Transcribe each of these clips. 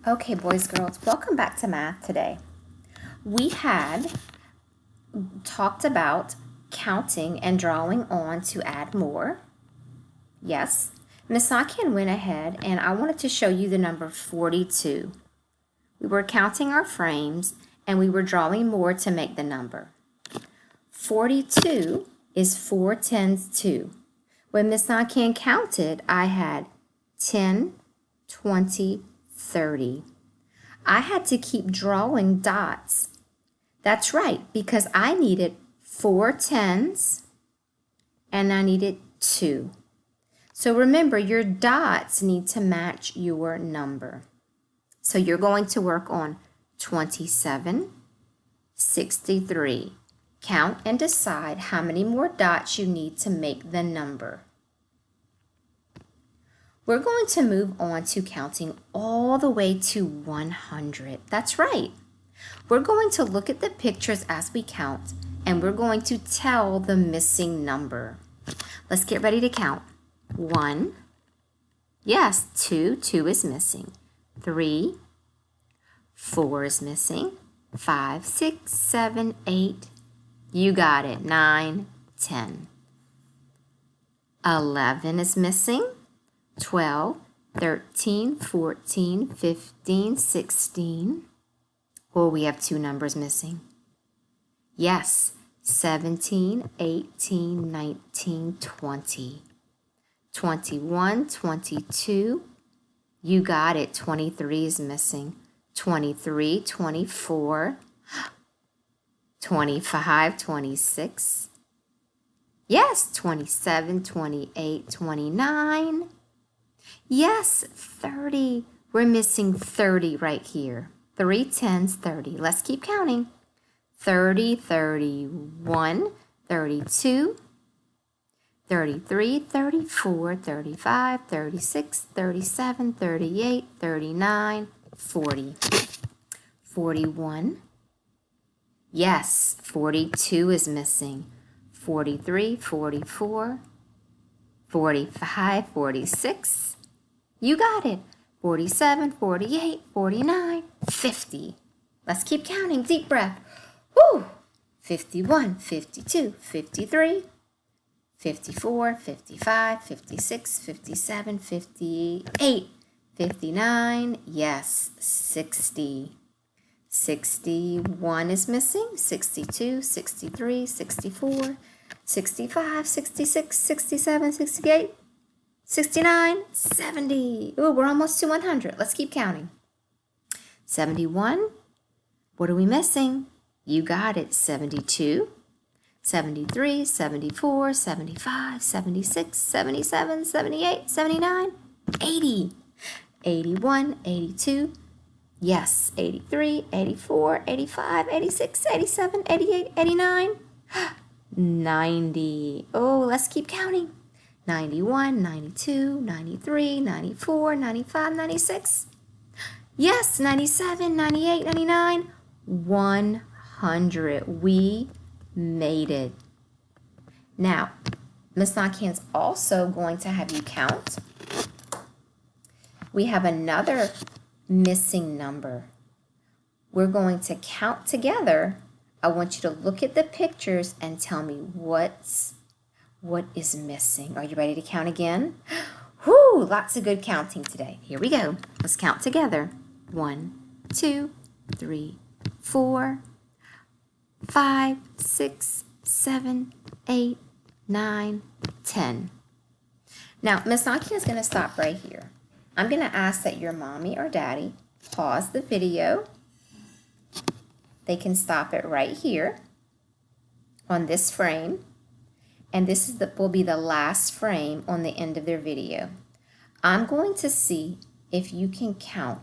Okay, boys, girls, welcome back to math today. We had talked about counting and drawing on to add more. Yes, Miss Sakian went ahead and I wanted to show you the number 42. We were counting our frames and we were drawing more to make the number. 42 is 4 tens 2. When Miss Sakian counted, I had 10, 20, 30. I had to keep drawing dots. That's right, because I needed 4 tens and I needed 2. So remember, your dots need to match your number. So you're going to work on 27, 63. Count and decide how many more dots you need to make the number. We're going to move on to counting all the way to 100. That's right. We're going to look at the pictures as we count, and we're going to tell the missing number. Let's get ready to count. 1. Yes, 2. 2 is missing. 3. 4 is missing. 5, 6, 7, 8. You got it. 9, 10. 11 is missing. 12, 13, 14, 15, 16. Oh, we have 2 numbers missing. Yes, 17, 18, 19, 20. 21, 22. You got it. 23 is missing. 23, 24, 25, 26. Yes, 27, 28, 29. Yes, 30. We're missing 30 right here. 3 tens, 30. Let's keep counting. 30, 31, 32, 33, 34, 35, 36, 37, 38, 39, 40. 41. Yes, 42 is missing. 43, 44, 45, 46. You got it. 47, 48, 49, 50. Let's keep counting. Deep breath. Woo! 51, 52, 53, 54, 55, 56, 57, 58, 59. Yes, 60. 61 is missing. 62, 63, 64, 65, 66, 67, 68. 69, 70. Ooh, we're almost to 100. Let's keep counting. 71. What are we missing? You got it. 72, 73, 74, 75, 76, 77, 78, 79, 80. 81, 82. Yes, 83, 84, 85, 86, 87, 88, 89. 90. Oh, let's keep counting. 91, 92, 93, 94, 95, 96. Yes, 97, 98, 99, 100. We made it. Now, Miss Sakian's also going to have you count. We have another missing number. We're going to count together. I want you to look at the pictures and tell me what is missing. Are you ready to count again? Whoo, lots of good counting today. Here we go. Let's count together. 1, 2, 3, 4, 5, 6, 7, 8, 9, 10. Now, Miss Sakian is going to stop right here. I'm going to ask that your mommy or daddy pause the video. They can stop it right here on this frame. And this is will be the last frame on the end of their video. I'm going to see if you can count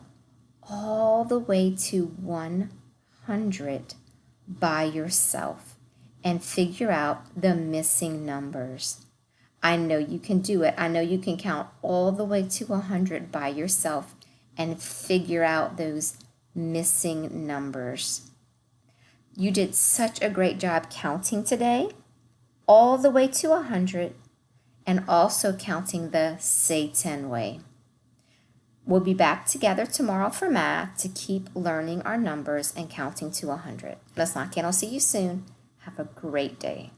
all the way to 100 by yourself and figure out the missing numbers. I know you can do it. I know you can count all the way to 100 by yourself and figure out those missing numbers. You did such a great job counting today, all the way to 100, and also counting the Say 10 way. We'll be back together tomorrow for math to keep learning our numbers and counting to 100. Let's lock in. I'll see you soon. Have a great day.